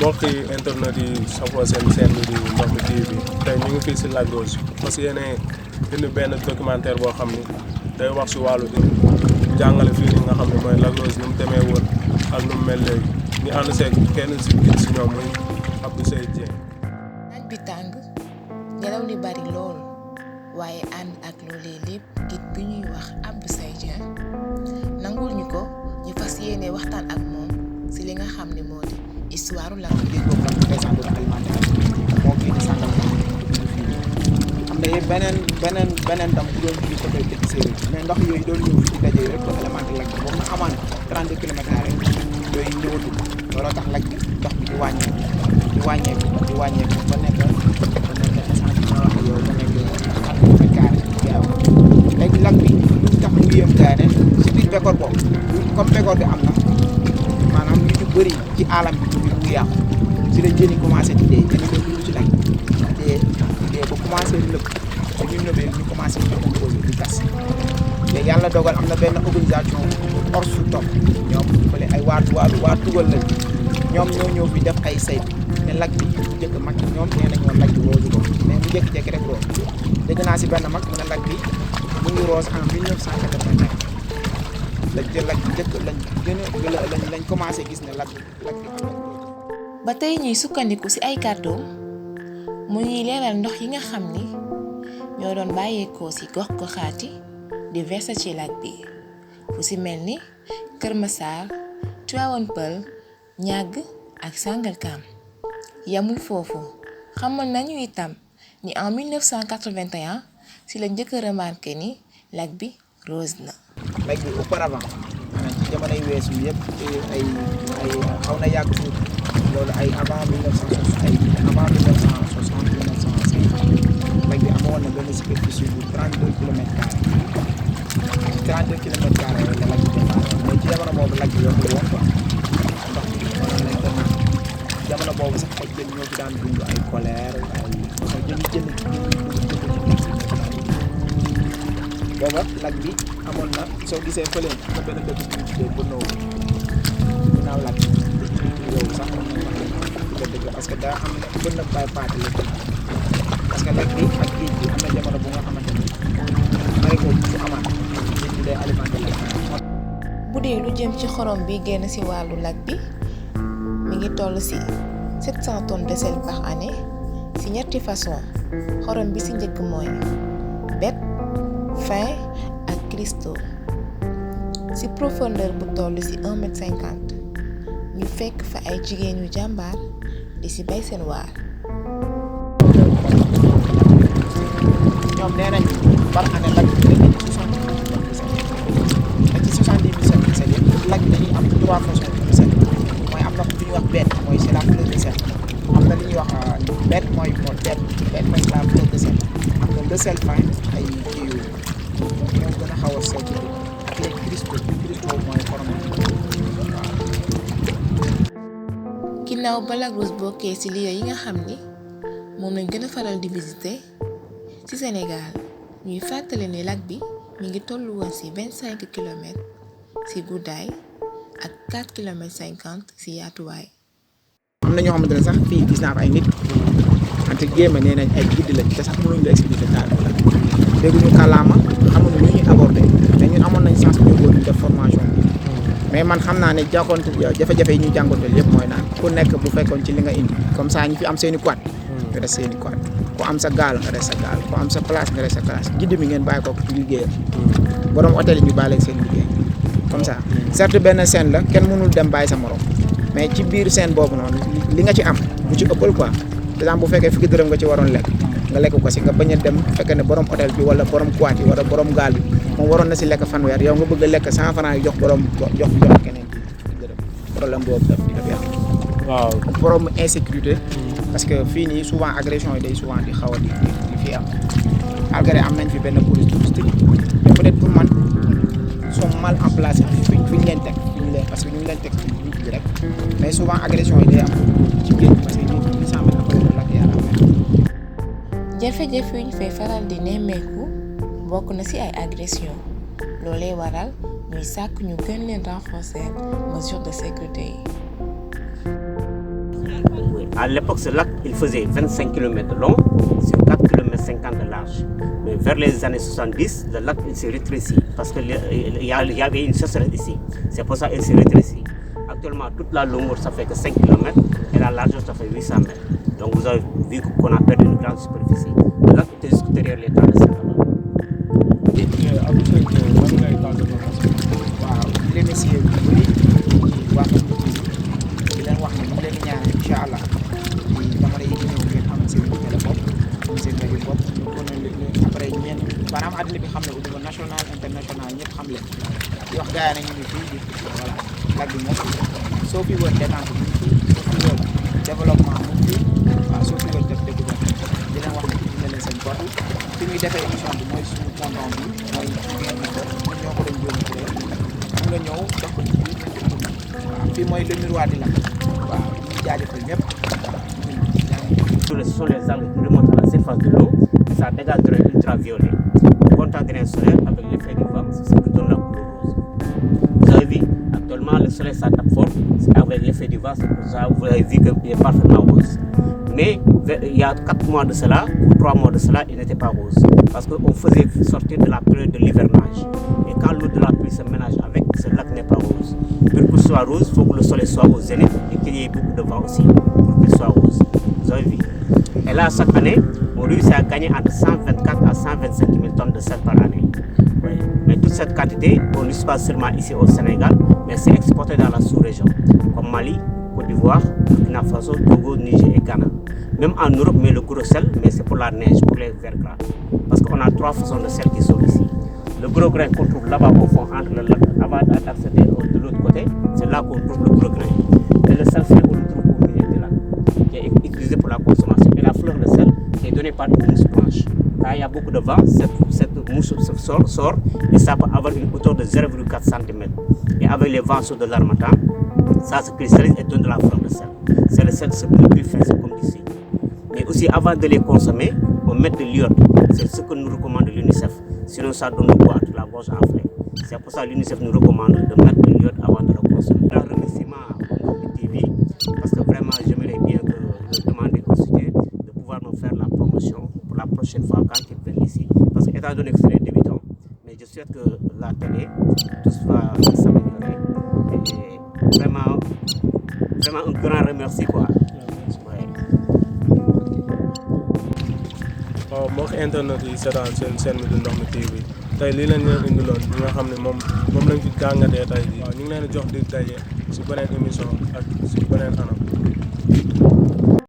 mbokk yi internet yi safoo seen chaîne bi di Ndox Mi TV tey ñu ngi fii si Lac Rose parce que yéene indi benn documentaire boo xam ni day wax si wàllu jàngale fii nii nga xam ne mooy Lac Rose ni mu demee woon ak nu mu mel léegi ñu ànd seeg kenn si ñoom muy Abdou Seye Dieng. naaj bi tàng ngelaw li bari lool waaye ànd ak loolee lépp guide bi ñuy wax Abdou Seye Dieng nangul ñu ko ñu fas yéene waxtaan ak moom si li nga xam ne moo di histoire Lac Rose. lii boobu nag président de alimentaire moo kii di sàngal am na beneen dam bu doon fii côté dëkk séeréer mais ndox yooyu doon ñëw fii di daje rek ba alimentaire Lac bi boobu nga amaan 32 kilomètres rek yooyu ñëwatul looloo tax Lac bi ndox bi di wàññeeku ba nekk essence bi ma wax yow ba nekk 4 kilomètres carré waaw léegi Lac bi lu tax mu yëm gaa ne si biir bekkoor boobu comme bekkoor bi am na maanaam ñu ci bëri ci alam bi mu yàqu si la jën yi commencé di dee dañu doon dugg ci Lac dee ba commencé nëb su ñu nëbee ñu commencé di composé di gas léegi yàlla dogal am na benn organisation hors su topp ñoom fële ay waa tugal lañ ñoom ñoo ñëw fi def ay saytu ne Lac bi bu njëkk mag ñoom nee nañ woon Lac bi roosu ko mais mu jékki-jékki rek roos dégg naa si benn mag mu ne Lac bi mu ngi roos en 1981 lañ commencé gis ne Lac bi ba tey ñuy sukkandiku ci ay kàddoom mu ñuy leeral ndox yi nga xam ni ñoo doon bàyyeekoo ci gox-goxaati di verser ci lac bi fu ci mel ni Kër Massar Tivaouane Peulh Niague ak Sangalkam yamul foofu xamal nañu itam ni en 1981 ci la njëkk a remarqué ni lac bi rose na. Lac bi auparavant maanaam ci jamonoy weesu yëpp ay xaw na yàgg tuuti loolu ay avant 1960 Lac bi amoon na benn superficie bu 32 kilomètres carrés 32 kilomètres carrés la Lac bi départ mais ci jamono boobu Lac bi yokkul woon quoi ndox bi mënoon nañ ko naan jamono boobu sax ay jën ñoo fi daan dund ay colère ay jën booba Lac bi amoon na soo gisee fële am na benn dëkk bu ñu tuddee Bonow ginnaaw Lac yow sax mën nañu wax dëgg parce que daa am bën na bàyyi paati la parce que Lac bi ak géej bi am na jamono bu nga xamante ni marécage bi fu amaat géej bi day alimenté Lac bu dee lu jëm ci xorom bi génn ci wàllu Lac bi mi ngi toll ci 700 tonnes de sel par année ci ñetti façon xorom bi ci njëkk mooy bet fin ak cristaux ci profondeur bu toll ci 1,50 m ñu fekk fa ay jigéen yu jàmbaar di ci bay seen waar. ñoom nee nañ par année Lac bi dañuy ci 70% sel yëpp Lac bi dañuy am 3 façons de sel mooy am na lu ñuy wax bet mooy c'est la fleur de sel am na lu ñuy wax bet mooy c'est la fleur de sel am na le sel fin ay kii yooyu ñoo gën a xaw a sew ci ak les cristaux mooy xorom waaw. ginnaaw ba Lac Rose bokkee ci lieux yi nga xam ni moom lañ gën a faral di visiter ci Sénégal ñuy fàttali ne lac bi mi ngi tollu woon ci 25 kilomètres ci guddaay ak 4 kilomètres 50 ci yaatuwaay. am na ñoo xamante ne sax fii gis naa fa ay nit ante géema nee nañ ay guide lañ te sax mënuñ la expliquer taal bi la dégguñu kàllaama xamuñu lu ñuy aborder te ñun amoon nañ chance bu ñu def formation bi mais man xam naa ne jafe-jafe yi ñuy jànkonteel yëpp mooy naan ku nekk bu fekkoon ci li nga indi comme ça ñu fi am seeni quad nga des seeni quad ku am sa gaal nga des sa gaal ku am sa place nga des sa place guide mi ngeen bàyyi ko ci liggéeyam borom hôtel yi ñu bàyyi leen seen liggéey comme ça certes benn scène la kenn mënul dem bàyyi sa morom mais ci biir scène boobu noonu li nga ci am bu ci ëppal quoi par exemple bu fekkee fukki dërëm nga ci waroon lekk nga lekk ko si nga bañ a dem fekkee ne borom hôtel bi wala borom quad yi wala borom gaal bi moom waroon na si lekk fanweer yow nga bëgg a lekk 100 francs yi jox keneen dërëm problème boobu daf di am. waaw borom insécurité parce que fii nii souvent agression yi day souvent di xaw a di fi am malgré am nañ fi benn police touristique mais peut-être pour man sont mal en place fi ñu leen teg parce que ñu ngi leen teg nit ñi rek mais souvent agression yi day am ci géej parce que géej gi 100 mètres après Lac yaa am. jafe-jafe yu ñu fay faral di nemmeeku bokk na ci ay agression loolee waral ñuy sàkk ñu gën leen renforcer mesures de sécurité yi. À l'époque, ce lac, il faisait 25 km de long sur 4 km 50 de large. Mais vers les années 70, le lac s'est rétréci parce qu'il y avait une sécheresse ici. C'est pour ça qu'il s'est rétréci. Actuellement, toute la longueur, ça fait que 5 km et la largeur, ça fait 800 mètres. Donc vous avez vu qu'on a perdu une grande superficie. Le lac était juste derrière l'état de Sénégal. waaw di leen essayer bu bëri waa di leen wax ne ñu leen ñaan incha allah di jamono yi di ñëw ngeen am seen télé bopp am seen rajo bopp ñu ko ne après ñeen maanaam àddina bi xam ne au niveau national international ñëpp xam leen di wax gars yi na ñu ngi fii di voilà lag bi moom soo fi woon détente mu ngi fii soo fi woon développement mu ngi fii waaw soo fi woon def découverte di leen wax ne ñu leen seen bopp fi ñuy defee émission bi mooy suñu tonton bi mooy ngeen ñu ko ñun ñoo ko doon yóbbu ci nga ñëw jox ko ci biir waaw fii mooy le miroir di Lac waaw ñu jaajëfal ñëpp Ce sont les algues qui remontent à la surface de l'eau et ça dégage de l'air ultraviolet. Au contact des rayons solaires avec l'effet du vent, c'est ce qui donne la couleur rose. Vous avez vu, actuellement le soleil s'attaque fort, avec l'effet du vent, c'est pour ça vous avez vu qu'il est parfaitement rose. Mais il y a 4 mois de cela, ou 3 mois de cela, il n'était pas rose. Parce qu'on faisait sortir de la période de l'hivernage. Et quand l'eau de la pluie se mélange avec, ce lac n'est pas rose. Pour qu'il soit rose, il faut que le soleil soit au zénith et qu'il y ait beaucoup de vent aussi, pour qu'il soit rose. Vous avez vu. Et là, chaque année, on réussit à gagner entre 124 à 125 000 tonnes de sel par année. Mais toute cette quantité, on n'utilise pas seulement ici au Sénégal, mais c'est exporté dans la sous-région, comme Mali, Côte d'Ivoire, Burkina Faso, Togo, Niger et Ghana. Même en Europe, mais le gros sel, mais c'est pour la neige, pour les verglas. Parce qu'on a 3 façons de sel qui sont ici. Le gros grain qu'on trouve là-bas au fond, entre le lac, avant d'accéder de l'autre côté, c'est là qu'on trouve le gros grain. Et le sel, on le trouve au milieu du lac, qui est utilisé pour la consommation. Et la fleur de sel est donnée par une mouche blanche. Quand il y a beaucoup de vent, cette mouche sort et ça peut avoir une hauteur de 0,4 cm. Et avec les vents de l'harmattan, ça se cristallise et donne de la fleur de sel. C'est le sel le plus fin, c'est comme ici. Mais aussi, avant de les consommer, on met de l'iode. C'est ce que nous recommande l'UNICEF. Sinon, ça donne le poids, la gorge enflée. C'est pour ça que l'UNICEF nous recommande de mettre de l'iode avant de le consommer. Un remerciement au TV, parce que vraiment, j'aimerais bien de demander au soutien de pouvoir nous faire la promotion pour la prochaine fois quand ils viennent ici. Parce que, étant donné que c'est les débutants, mais je souhaite que la télé, tout va s'améliorer. Et vraiment un grand remercie, quoi. waaw mbokk internet yi seetaan seen chaîne bi di Ndox Mi TV tey lii lañ leen indiloon ñi nga xam ne moom lañ fi jàngatee tey jii waaw ñu ngi leen di jox di daje si beneen émission ak si beneen anam